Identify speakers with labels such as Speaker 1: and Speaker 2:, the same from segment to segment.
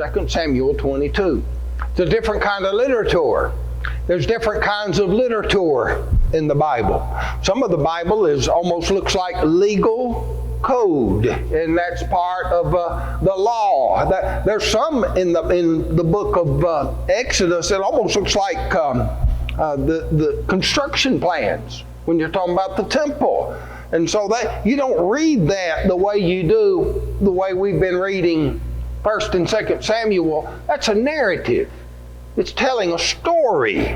Speaker 1: 2 Samuel 22. It's a different kind of literature. There's different kinds of literature in the Bible. Some of the Bible almost looks like legal code, and that's part of the law. There's some in the book of Exodus that almost looks like the construction plans when you're talking about the temple. And so that you don't read that the way you do, the way we've been reading 1 and 2 Samuel. That's a narrative. It's telling a story.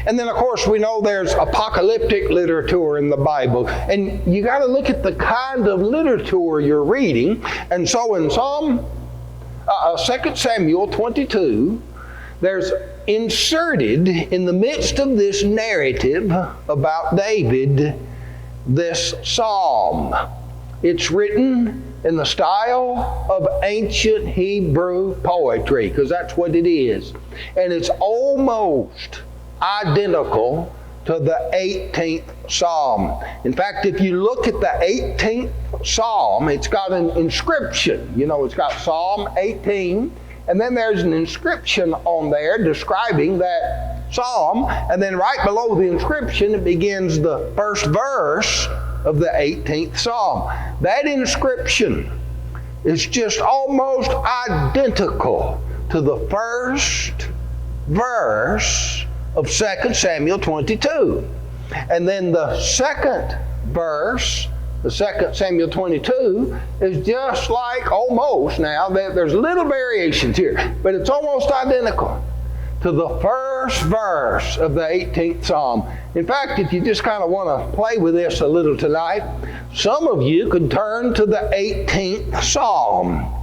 Speaker 1: And then, of course, we know there's apocalyptic literature in the Bible. And you got to look at the kind of literature you're reading. And so in 2 Samuel 22, there's inserted in the midst of this narrative about David, this psalm. It's written in the style of ancient Hebrew poetry, because that's what it is. And it's almost identical to the 18th Psalm. In fact, if you look at the 18th Psalm, it's got an inscription. You know, it's got Psalm 18, and then there's an inscription on there describing that psalm, and then right below the inscription, it begins the first verse of the 18th Psalm. That inscription is just almost identical to the first verse of 2 Samuel 22. And then the second verse, the 2 Samuel 22, is just like almost now, there's little variations here, but it's almost identical to the first verse of the 18th Psalm. In fact, if you just kind of want to play with this a little tonight, some of you could turn to the 18th Psalm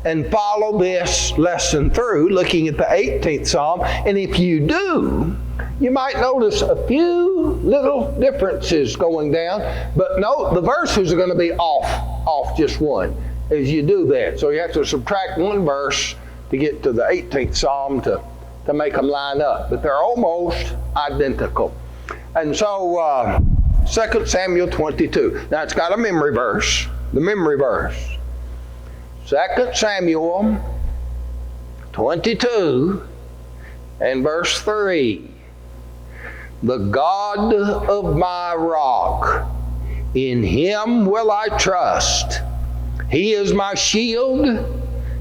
Speaker 1: and follow this lesson through, looking at the 18th Psalm. And if you do, you might notice a few little differences going down, but note the verses are going to be off just one as you do that. So you have to subtract one verse to get to the 18th Psalm to make them line up, but they're almost identical. And so 2 Samuel 22. Now it's got a memory verse, the memory verse. 2 Samuel 22 and verse 3. The God of my rock, in Him will I trust. He is my shield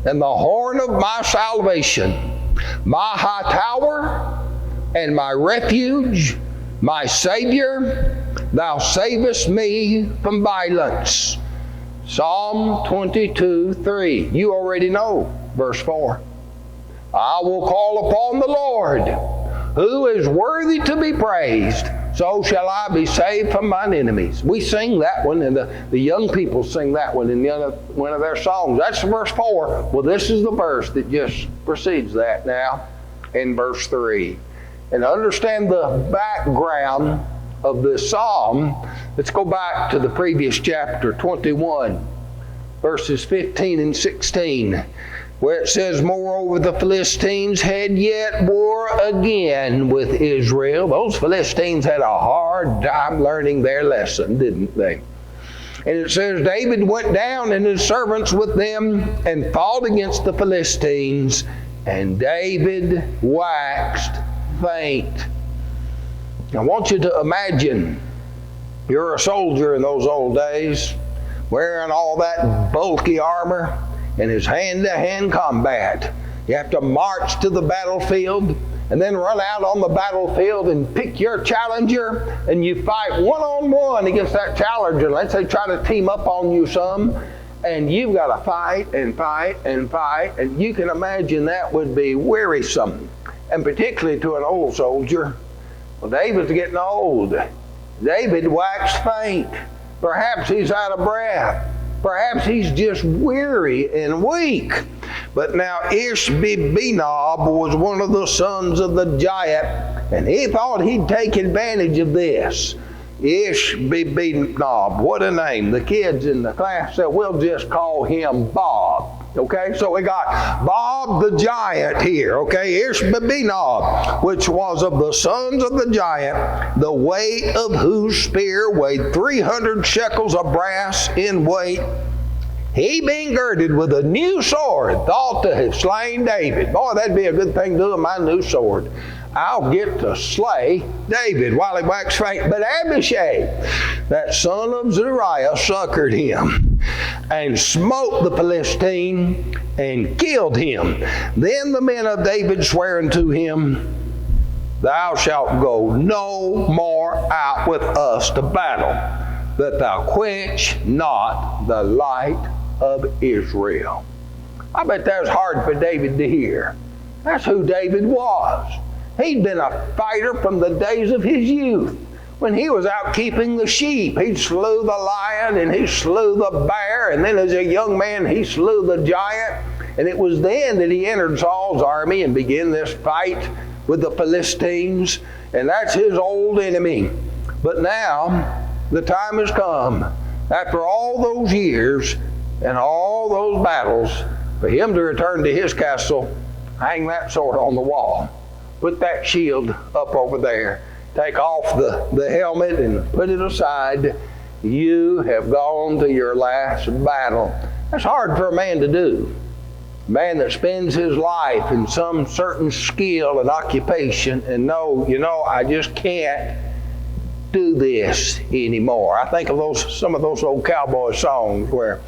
Speaker 1: and the horn of my salvation, my high tower and my refuge, my Savior, thou savest me from violence. Psalm 22:3. You already know verse 4. I will call upon the Lord, who is worthy to be praised. So shall I be saved from mine enemies. We sing that one, and the young people sing that one in one of their songs. That's verse 4. Well, this is the verse that just precedes that now in verse 3. And to understand the background of this psalm, let's go back to the previous chapter, 21, verses 15 and 16. Where it says, moreover, the Philistines had yet war again with Israel. Those Philistines had a hard time learning their lesson, didn't they? And it says, David went down and his servants with them and fought against the Philistines, and David waxed faint. I want you to imagine you're a soldier in those old days, wearing all that bulky armor, and it's hand-to-hand combat. You have to march to the battlefield and then run out on the battlefield and pick your challenger, and you fight one-on-one against that challenger. Let's say try to team up on you some, and you've got to fight and fight and fight, and you can imagine that would be wearisome, and particularly to an old soldier. Well, David's getting old. David waxed faint. Perhaps he's out of breath. Perhaps he's just weary and weak. But now Ishbi-Benob was one of the sons of the giant, and he thought he'd take advantage of this. Ishbi-Benob, what a name. The kids in the class said, we'll just call him Bob. Okay, so we got Bob the giant here, okay? Ishbi-Benob, which was of the sons of the giant, the weight of whose spear weighed 300 shekels of brass in weight, he being girded with a new sword, thought to have slain David. Boy, that'd be a good thing to do with my new sword. I'll get to slay David while he waxed faint. But Abishai, that son of Zeruiah, succored him and smote the Philistine and killed him. Then the men of David sware unto him, Thou shalt go no more out with us to battle, that thou quench not the light of Israel. I bet that was hard for David to hear. That's who David was. He'd been a fighter from the days of his youth. When he was out keeping the sheep, he slew the lion and he slew the bear, and then as a young man he slew the giant. And it was then that he entered Saul's army and began this fight with the Philistines, and that's his old enemy. But now the time has come, after all those years and all those battles, for him to return to his castle, hang that sword on the wall, put that shield up over there, take off the helmet and put it aside. You have gone to your last battle. That's hard for a man to do. A man that spends his life in some certain skill and occupation and I just can't do this anymore. I think of some of those old cowboy songs where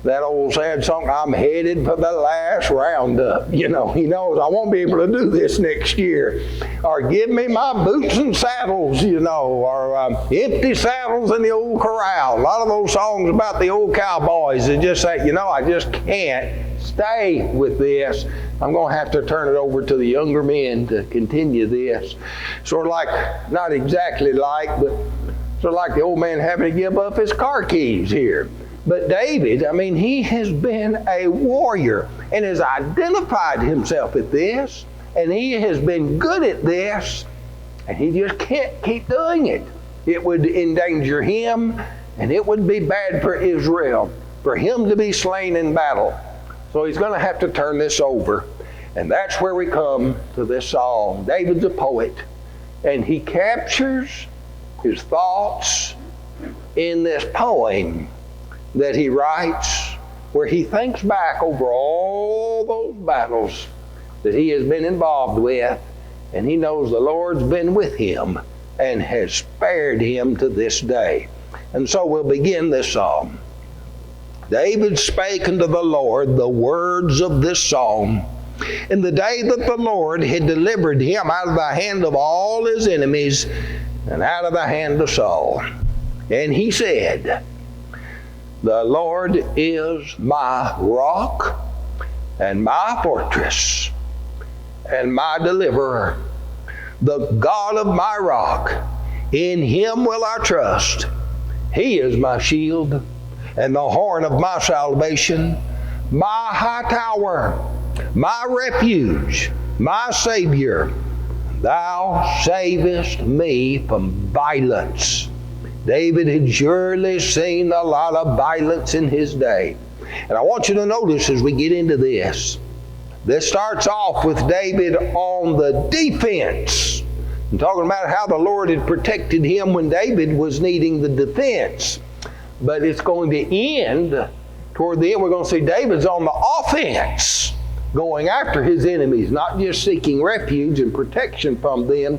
Speaker 1: that old sad song, I'm headed for the last roundup. He knows I won't be able to do this next year. Or give me my boots and saddles, or empty saddles in the old corral. A lot of those songs about the old cowboys that just say, I just can't stay with this. I'm going to have to turn it over to the younger men to continue this. Sort of like, not exactly like, but sort of like the old man having to give up his car keys here. But David, he has been a warrior and has identified himself at this, and he has been good at this, and he just can't keep doing it. It would endanger him, and it would be bad for Israel, for him to be slain in battle. So he's going to have to turn this over. And that's where we come to this song. David's a poet, and he captures his thoughts in this poem that he writes, where he thinks back over all those battles that he has been involved with, and he knows the Lord's been with him and has spared him to this day. And so we'll begin this psalm. David spake unto the Lord the words of this psalm in the day that the Lord had delivered him out of the hand of all his enemies and out of the hand of Saul. And he said, The Lord is my rock and my fortress and my deliverer, the God of my rock. In him will I trust. He is my shield and the horn of my salvation, my high tower, my refuge, my Savior. Thou savest me from violence. David had surely seen a lot of violence in his day. And I want you to notice as we get into this starts off with David on the defense. I'm talking about how the Lord had protected him when David was needing the defense. But it's going to end, toward the end, we're going to see David's on the offense, going after his enemies, not just seeking refuge and protection from them,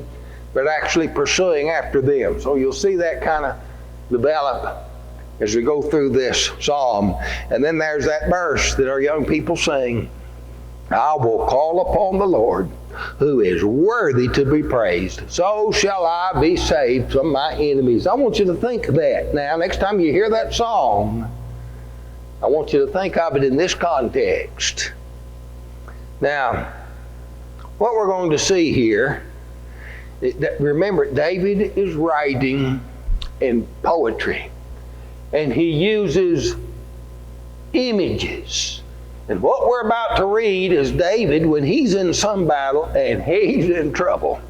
Speaker 1: but actually pursuing after them. So you'll see that kind of develop as we go through this psalm. And then there's that verse that our young people sing, I will call upon the Lord, who is worthy to be praised. So shall I be saved from my enemies. I want you to think of that. Now, next time you hear that song, I want you to think of it in this context. Now, what we're going to see here, remember, David is writing in poetry, and he uses images. And what we're about to read is David when he's in some battle and he's in trouble.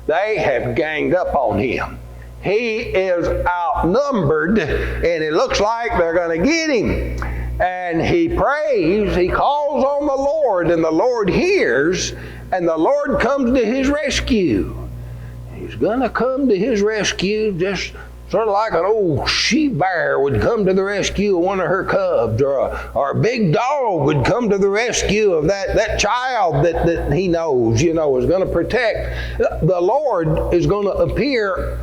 Speaker 1: They have ganged up on him. He is outnumbered, and it looks like they're going to get him. And he prays, he calls on the Lord, and the Lord hears, and the Lord comes to his rescue. He's going to come to his rescue just Sort of like an old she-bear would come to the rescue of one of her cubs, or a big dog would come to the rescue of that child that he knows, is going to protect. The Lord is going to appear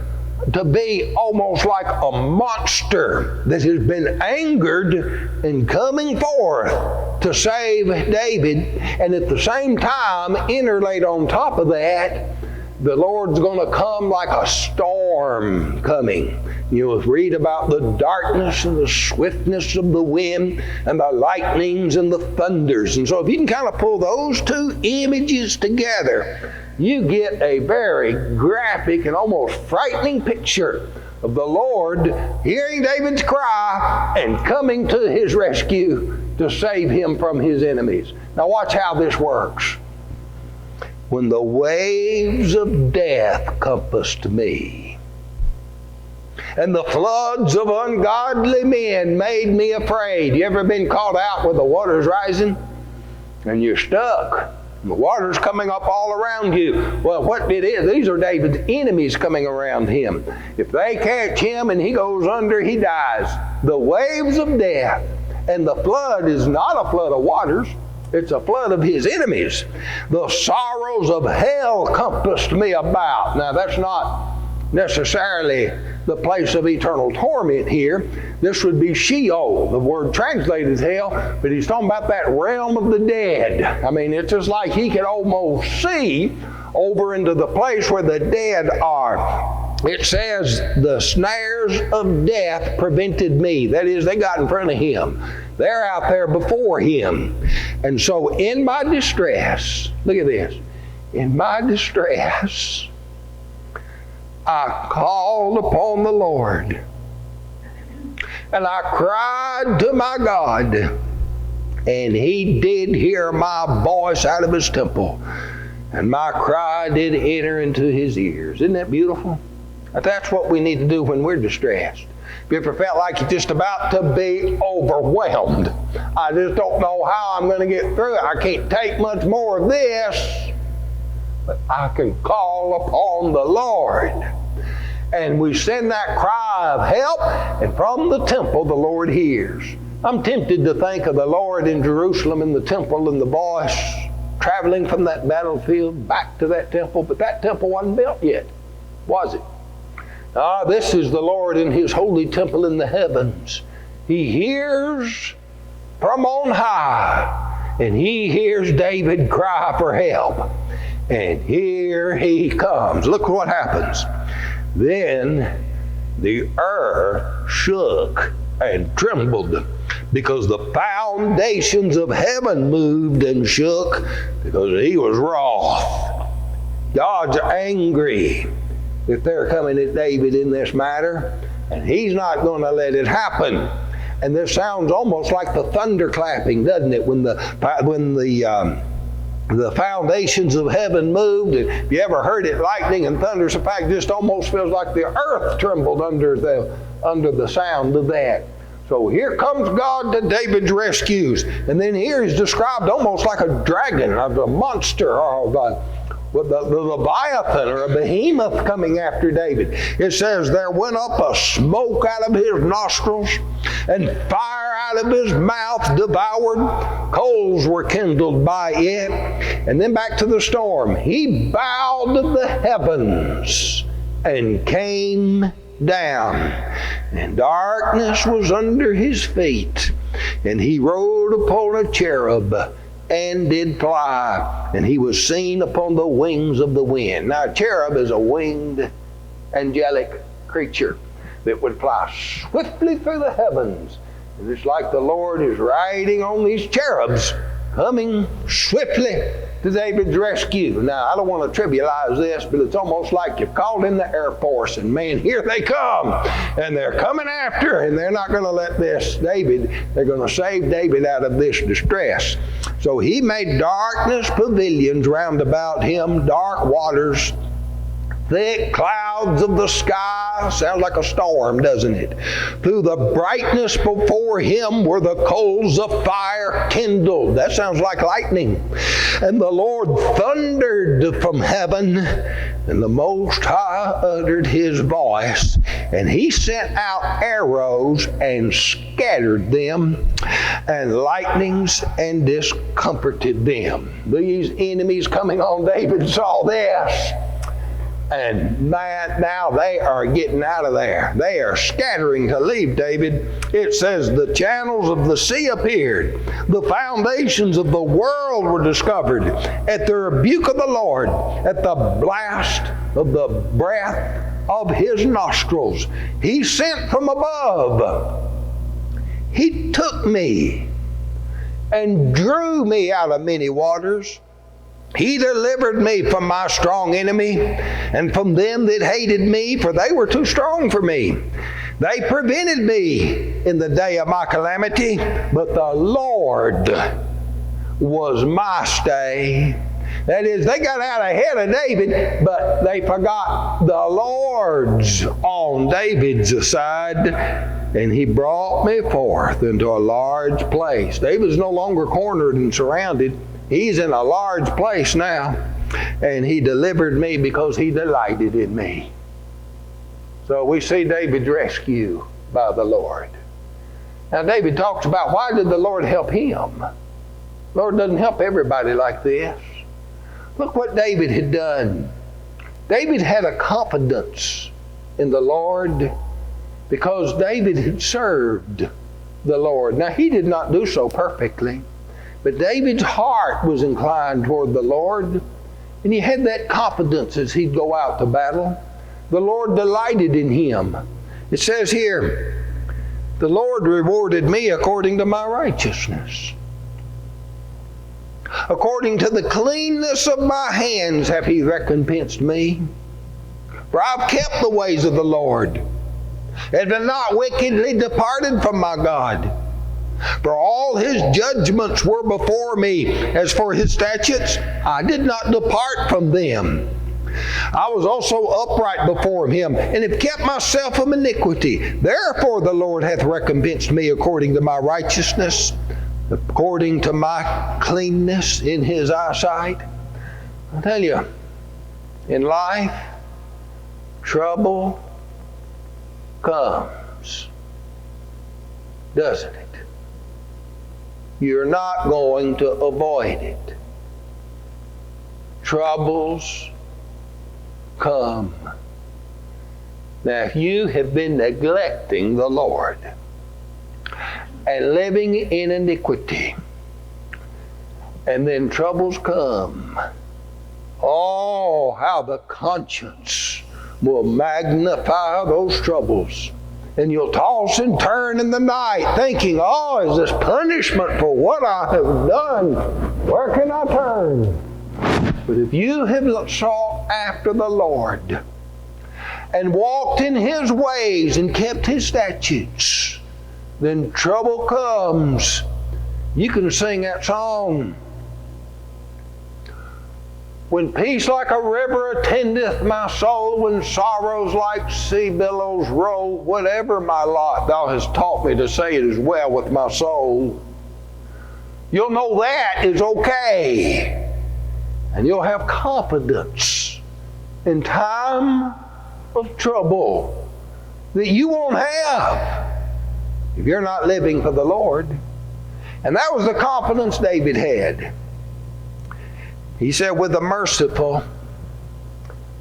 Speaker 1: to be almost like a monster that has been angered and coming forth to save David. And at the same time, interlaid on top of that, the Lord's going to come like a storm coming. You'll read about the darkness and the swiftness of the wind and the lightnings and the thunders. And so if you can kind of pull those two images together, you get a very graphic and almost frightening picture of the Lord hearing David's cry and coming to his rescue to save him from his enemies. Now watch how this works. When the waves of death compassed me, and the floods of ungodly men made me afraid. You ever been caught out where the water's rising and you're stuck? The water's coming up all around you. Well, what it is, these are David's enemies coming around him. If they catch him and he goes under, he dies. The waves of death. And the flood is not a flood of waters. It's a flood of his enemies. The sorrows of hell compassed me about. Now, that's not necessarily the place of eternal torment here. This would be Sheol, the word translated hell, but he's talking about that realm of the dead. I mean, it's just like he could almost see over into the place where the dead are. It says, the snares of death prevented me. That is, they got in front of him. They're out there before him. And so in my distress, look at this, in my distress, I called upon the Lord, and I cried to my God, and he did hear my voice out of his temple, and my cry did enter into his ears. Isn't that beautiful? That's what we need to do when we're distressed. Have you ever felt like you're just about to be overwhelmed? I just don't know how I'm going to get through it. I can't take much more of this. But I can call upon the Lord. And we send that cry of help, and from the temple the Lord hears. I'm tempted to think of the Lord in Jerusalem in the temple and the voice traveling from that battlefield back to that temple, but that temple wasn't built yet, was it? This is the Lord in his holy temple in the heavens. He hears from on high, and he hears David cry for help. And here he comes. Look what happens. Then the earth shook and trembled, because the foundations of heaven moved and shook, because he was wroth. God's angry that they're coming at David in this matter, and he's not going to let it happen. And this sounds almost like the thunder clapping, doesn't it? When the foundations of heaven moved. And if you ever heard it, lightning and thunder, in fact, it just almost feels like the earth trembled under the sound of that. So here comes God to David's rescues. And then here he's described almost like a dragon, or a monster, or the Leviathan, or a behemoth coming after David. It says, there went up a smoke out of his nostrils, and fire out of his mouth devoured. Coals were kindled by it. And then back to the storm. He bowed the heavens and came down, and darkness was under his feet. And he rode upon a cherub and did fly, and he was seen upon the wings of the wind. Now, a cherub is a winged angelic creature that would fly swiftly through the heavens. And it's like the Lord is riding on these cherubs, coming swiftly to David's rescue. Now, I don't want to trivialize this, but it's almost like you've called in the Air Force, and man, here they come, and they're coming after, and they're not going to let this David, they're going to save David out of this distress. So he made darkness pavilions round about him, dark waters thick clouds of the sky. Sounds like a storm, doesn't it? Through the brightness before him were the coals of fire kindled. That sounds like lightning. And the Lord thundered from heaven, and the Most High uttered his voice, and he sent out arrows and scattered them, and lightnings and discomforted them. These enemies coming on David saw this, and man, now they are getting out of there. They are scattering to leave David. It says the channels of the sea appeared. The foundations of the world were discovered at the rebuke of the Lord, at the blast of the breath of his nostrils. He sent from above. He took me and drew me out of many waters. He delivered me from my strong enemy and from them that hated me, for they were too strong for me. They prevented me in the day of my calamity, but the Lord was my stay. That is, they got out ahead of David, but they forgot the Lord's on David's side, and he brought me forth into a large place. David's no longer cornered and surrounded. He's in a large place now, and he delivered me because he delighted in me. So we see David's rescue by the Lord. Now David talks about why did the Lord help him? The Lord doesn't help everybody like this. Look what David had done. David had a confidence in the Lord because David had served the Lord. Now he did not do so perfectly, but David's heart was inclined toward the Lord, and he had that confidence as he'd go out to battle. The Lord delighted in him. It says here, the Lord rewarded me according to my righteousness. According to the cleanness of my hands have he recompensed me. For I've kept the ways of the Lord, and have not wickedly departed from my God. For all his judgments were before me. As for his statutes, I did not depart from them. I was also upright before him, and have kept myself from iniquity. Therefore the Lord hath recompensed me according to my righteousness, according to my cleanness in his eyesight. I tell you, in life, trouble comes, doesn't it? You're not going to avoid it. Troubles come. Now, if you have been neglecting the Lord and living in iniquity, and then troubles come, oh, how the conscience will magnify those troubles. And you'll toss and turn in the night thinking, oh, is this punishment for what I have done? Where can I turn? But if you have sought after the Lord and walked in his ways and kept his statutes, then trouble comes. You can sing that song. When peace like a river attendeth my soul, when sorrows like sea billows roll, whatever my lot, thou hast taught me to say it is well with my soul. You'll know that is okay. And you'll have confidence in time of trouble that you won't have if you're not living for the Lord. And that was the confidence David had. He said, with the merciful,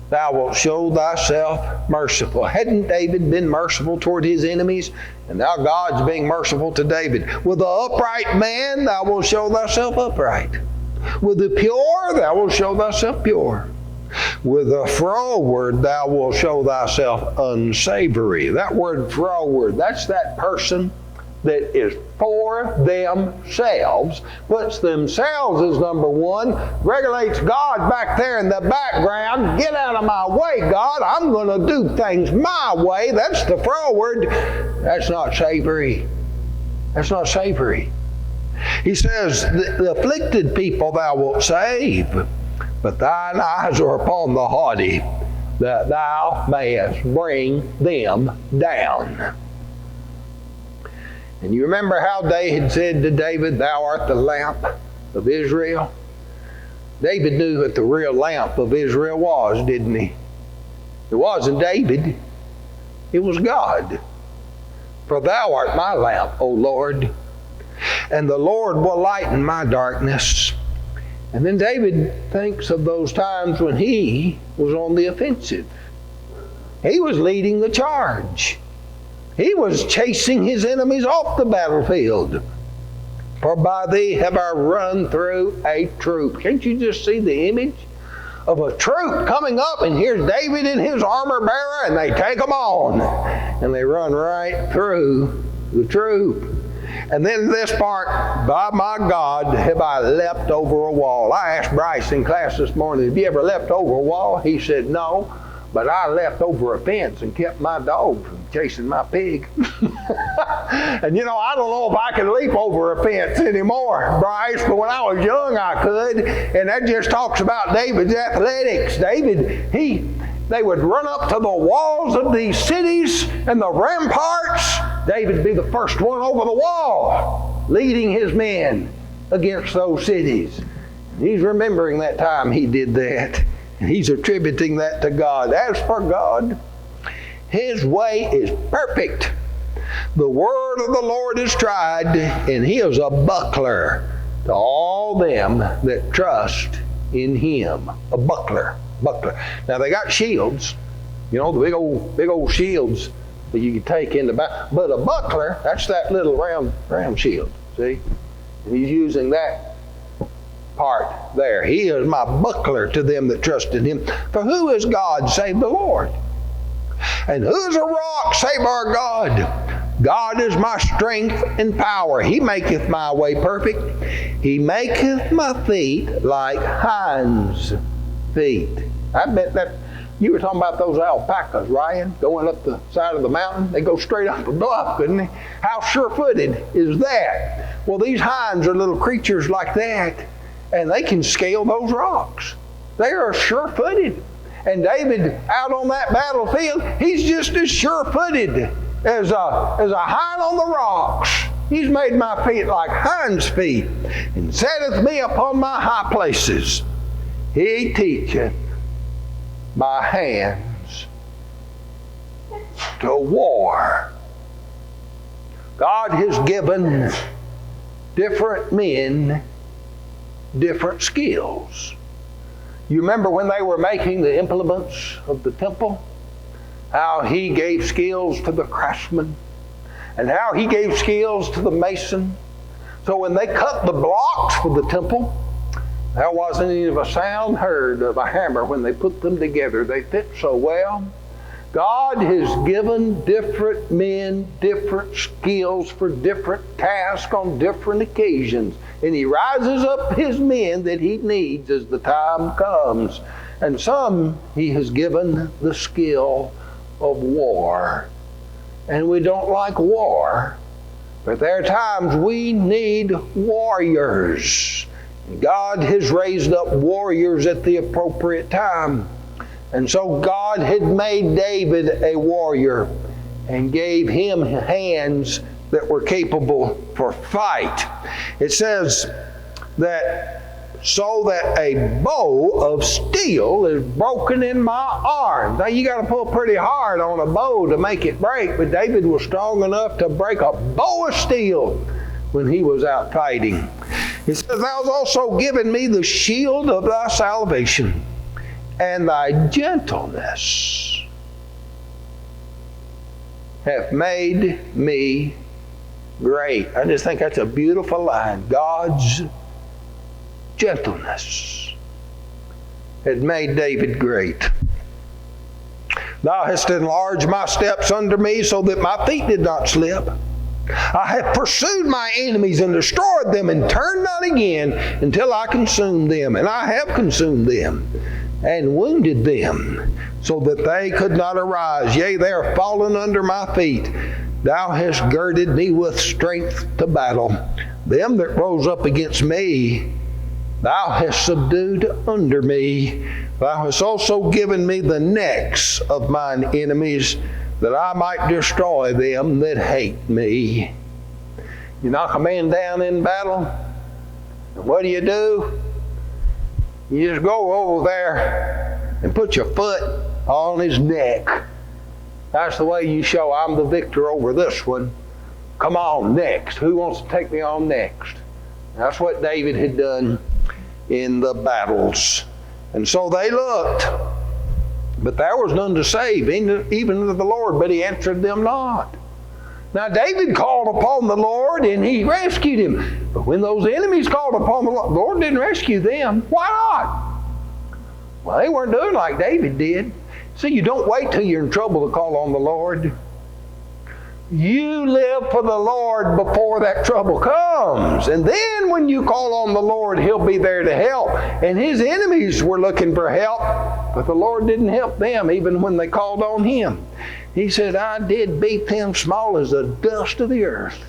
Speaker 1: thou wilt show thyself merciful. Hadn't David been merciful toward his enemies? And now God's being merciful to David. With the upright man, thou wilt show thyself upright. With the pure, thou wilt show thyself pure. With the froward, thou wilt show thyself unsavory. That word froward, that's that person that is for themselves, puts themselves as number one, regulates God back there in the background. Get out of my way, God. I'm going to do things my way. That's the froward. That's not savory. That's not savory. He says, the afflicted people thou wilt save, but thine eyes are upon the haughty. that thou mayest bring them down. And you remember how they had said to David, thou art the lamp of Israel? David knew what the real lamp of Israel was, didn't he? It wasn't David. It was God. For thou art my lamp, O Lord, and the Lord will lighten my darkness. And then David thinks of those times when he was on the offensive. He was leading the charge. He was chasing his enemies off the battlefield. For by thee have I run through a troop. Can't you just see the image of a troop coming up, and here's David and his armor bearer, and they take them on. And they run right through the troop. And then this part, by my God, have I leapt over a wall. I asked Bryce in class this morning, have you ever leapt over a wall? He said, no, but I leapt over a fence and kept my dog from chasing my pig. And you know, I don't know if I can leap over a fence anymore, Bryce, but when I was young I could. And that just talks about David's athletics. David, they would run up to the walls of these cities and the ramparts. David would be the first one over the wall, leading his men against those cities. He's remembering that time he did that. And he's attributing that to God. As for God, His way is perfect. The word of the Lord is tried, and He is a buckler to all them that trust in Him. A buckler. Now they got shields, you know, the big old shields that you can take in the back. But a buckler, that's that little round shield. See? And he's using that part there. He is my buckler to them that trust in Him. For who is God save the Lord? And who is a rock save our God? God is my strength and power. He maketh my way perfect. He maketh my feet like hinds' feet. I bet that you were talking about those alpacas, Ryan, going up the side of the mountain. They go straight up a bluff, couldn't they? How sure-footed is that? Well, these hinds are little creatures like that, and they can scale those rocks. They are sure-footed. And David, out on that battlefield, he's just as sure-footed as a hind on the rocks. He's made my feet like hinds' feet, and setteth me upon my high places. He teacheth my hands to war. God has given different men different skills. You remember when they were making the implements of the temple? How He gave skills to the craftsman, and how He gave skills to the mason. So when they cut the blocks for the temple, there wasn't any of a sound heard of a hammer when they put them together. They fit so well. God has given different men different skills for different tasks on different occasions. And He rises up His men that He needs as the time comes. And some He has given the skill of war. And we don't like war, but there are times we need warriors. God has raised up warriors at the appropriate time. And so God had made David a warrior and gave him hands that were capable for fight. It says that so that a bow of steel is broken in my arms. Now you got to pull pretty hard on a bow to make it break, but David was strong enough to break a bow of steel when he was out fighting. It says, thou hast also given me the shield of thy salvation, and thy gentleness hath made me great. I just think that's a beautiful line. God's gentleness had made David great. Thou hast enlarged my steps under me, so that my feet did not slip. I have pursued my enemies and destroyed them, and turned not again until I consumed them. And I have consumed them and wounded them, so that they could not arise. Yea, they are fallen under my feet. Thou hast girded me with strength to battle. Them that rose up against me, thou hast subdued under me. Thou hast also given me the necks of mine enemies, that I might destroy them that hate me. You knock a man down in battle, and what do? You just go over there and put your foot on his neck. That's the way you show I'm the victor over this one. Come on, next. Who wants to take me on next? That's what David had done in the battles. And so they looked, but there was none to save, even the Lord, but he answered them not. Now David called upon the Lord and he rescued him. But when those enemies called upon the Lord didn't rescue them. Why not? Well, they weren't doing like David did. See, you don't wait till you're in trouble to call on the Lord. You live for the Lord before that trouble comes. And then when you call on the Lord, he'll be there to help. And his enemies were looking for help, but the Lord didn't help them even when they called on him. He said, I did beat them small as the dust of the earth.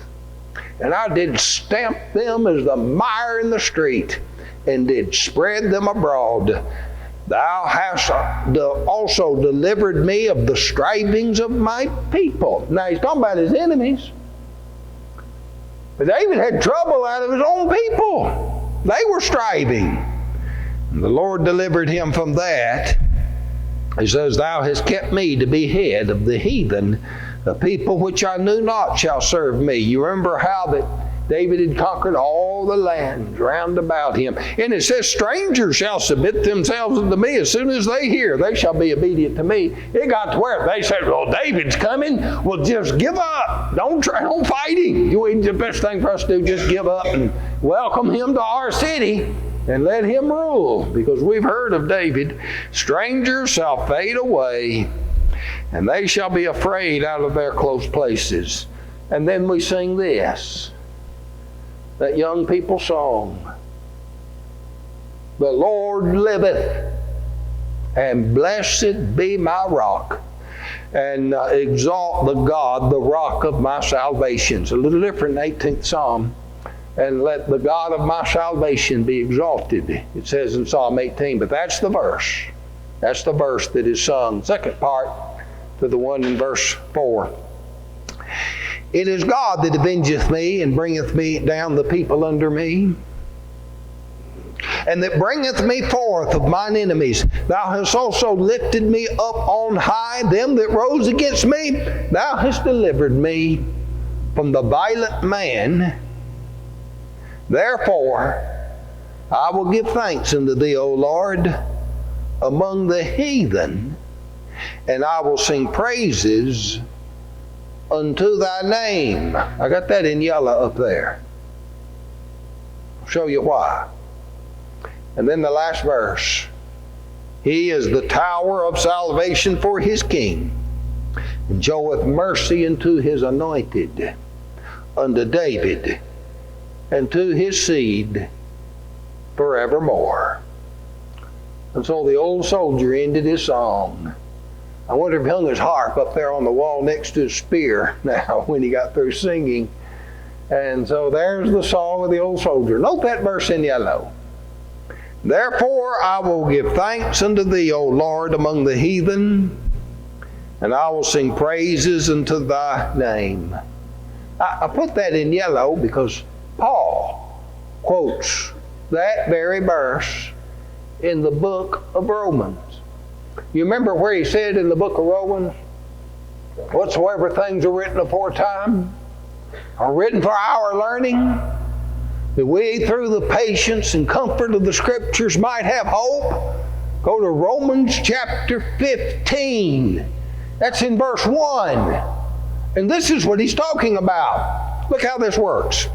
Speaker 1: And I did stamp them as the mire in the street, and did spread them abroad. Thou hast also delivered me of the strivings of my people. Now he's talking about his enemies. But David had trouble out of his own people. They were striving. And the Lord delivered him from that. He says, Thou hast kept me to be head of the heathen. The people which I knew not shall serve me. You remember how that David had conquered all the lands round about him. And it says, strangers shall submit themselves unto me. As soon as they hear, they shall be obedient to me. It got to where they said, well, David's coming. Well, just give up. Don't fight him. The best thing for us to do, just give up and welcome him to our city and let him rule. Because we've heard of David. Strangers shall fade away, and they shall be afraid out of their close places. And then we sing this. That young people song. The Lord liveth, and blessed be my rock, and exalt the God, the rock of my salvation. It's a little different in 18th Psalm. And let the God of my salvation be exalted, it says in Psalm 18. But that's the verse. That's the verse that is sung. Second part to the one in verse 4. It is God that avengeth me, and bringeth me down the people under me, and that bringeth me forth of mine enemies. Thou hast also lifted me up on high, them that rose against me. Thou hast delivered me from the violent man. Therefore I will give thanks unto thee, O Lord, among the heathen, and I will sing praises unto thy name. I got that in yellow up there. I'll show you why. And then the last verse. He is the tower of salvation for his king, and showeth mercy unto his anointed, unto David, and to his seed forevermore. And so the old soldier ended his song. I wonder if he hung his harp up there on the wall next to his spear now when he got through singing. And so there's the song of the old soldier. Note that verse in yellow. Therefore I will give thanks unto thee, O Lord, among the heathen, and I will sing praises unto thy name. I put that in yellow because Paul quotes that very verse in the book of Romans. You remember where he said in the book of Romans, whatsoever things are written aforetime are written for our learning, that we through the patience and comfort of the Scriptures might have hope. Go to Romans chapter 15. That's in verse 1. And this is what he's talking about. Look how this works.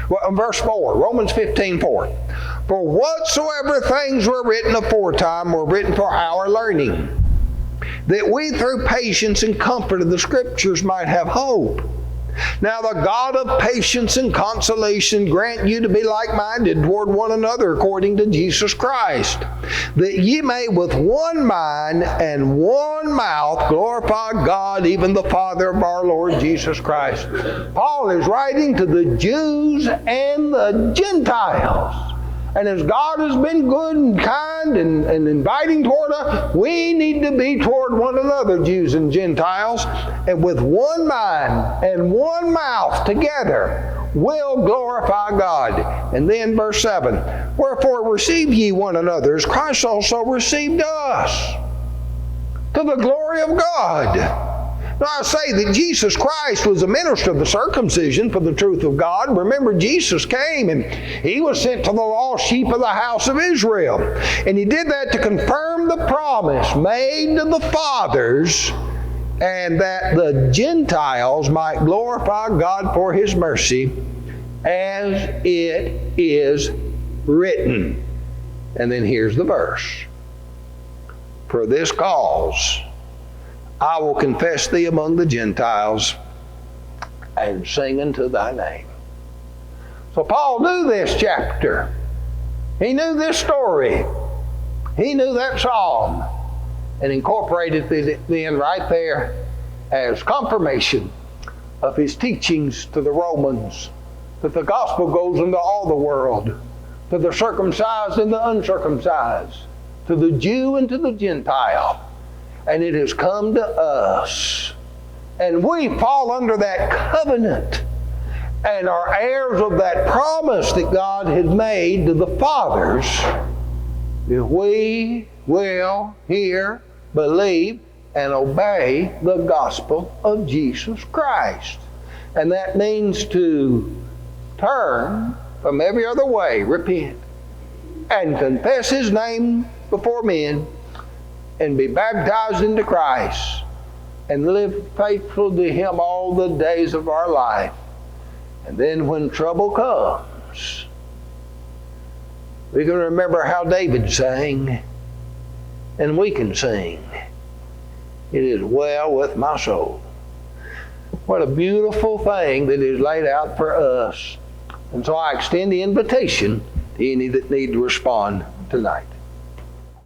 Speaker 1: Well, verse 4, Romans 15:4. For whatsoever things were written aforetime were written for our learning, that we through patience and comfort of the Scriptures might have hope. Now the God of patience and consolation grant you to be like-minded toward one another according to Jesus Christ, that ye may with one mind and one mouth glorify God, even the Father of our Lord Jesus Christ. Paul is writing to the Jews and the Gentiles. And as God has been good and kind kind and inviting toward us, we need to be toward one another, Jews and Gentiles, and with one mind and one mouth together will glorify God. And then verse 7, wherefore receive ye one another, as Christ also received us, to the glory of God. Now I say that Jesus Christ was a minister of the circumcision for the truth of God. Remember, Jesus came and He was sent to the lost sheep of the house of Israel. And He did that to confirm the promise made to the fathers, and that the Gentiles might glorify God for His mercy, as it is written. And then here's the verse. For this cause I will confess thee among the Gentiles, and sing unto thy name. So Paul knew this chapter. He knew this story. He knew that psalm, and incorporated it then right there as confirmation of his teachings to the Romans, that the gospel goes into all the world, to the circumcised and the uncircumcised, to the Jew and to the Gentile. And it has come to us. And we fall under that covenant and are heirs of that promise that God had made to the fathers, if we will hear, believe, and obey the gospel of Jesus Christ. And that means to turn from every other way, repent, and confess His name before men, and be baptized into Christ, and live faithful to Him all the days of our life. And then when trouble comes, we can remember how David sang, and we can sing, it is well with my soul. What a beautiful thing that is laid out for us. And so I extend the invitation to any that need to respond tonight.